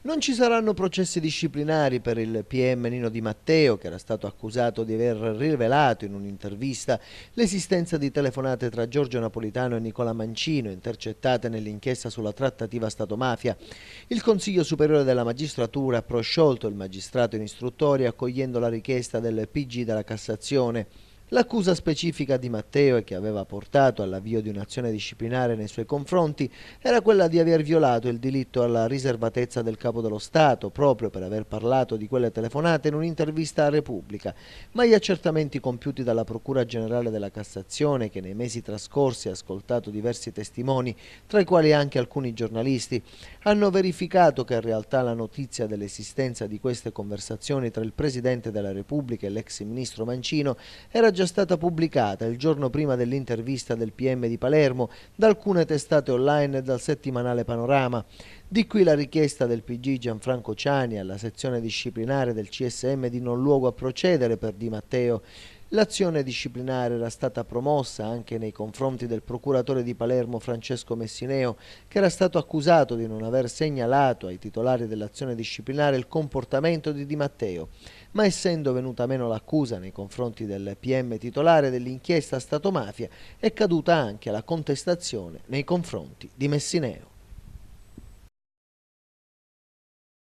Non ci saranno processi disciplinari per il PM Nino Di Matteo, che era stato accusato di aver rivelato in un'intervista l'esistenza di telefonate tra Giorgio Napolitano e Nicola Mancino, intercettate nell'inchiesta sulla trattativa Stato-mafia. Il Consiglio Superiore della Magistratura ha prosciolto il magistrato in istruttoria accogliendo la richiesta del PG della Cassazione. L'accusa specifica di Matteo e che aveva portato all'avvio di un'azione disciplinare nei suoi confronti era quella di aver violato il diritto alla riservatezza del Capo dello Stato proprio per aver parlato di quelle telefonate in un'intervista a Repubblica, ma gli accertamenti compiuti dalla Procura Generale della Cassazione, che nei mesi trascorsi ha ascoltato diversi testimoni, tra i quali anche alcuni giornalisti, hanno verificato che in realtà la notizia dell'esistenza di queste conversazioni tra il Presidente della Repubblica e l'ex ministro Mancino era già stata pubblicata il giorno prima dell'intervista del PM di Palermo da alcune testate online e dal settimanale Panorama. Di qui la richiesta del PG Gianfranco Ciani alla sezione disciplinare del CSM di non luogo a procedere per Di Matteo. L'azione disciplinare era stata promossa anche nei confronti del procuratore di Palermo Francesco Messineo, che era stato accusato di non aver segnalato ai titolari dell'azione disciplinare il comportamento di Di Matteo, ma essendo venuta meno l'accusa nei confronti del PM titolare dell'inchiesta Stato-mafia, è caduta anche la contestazione nei confronti di Messineo.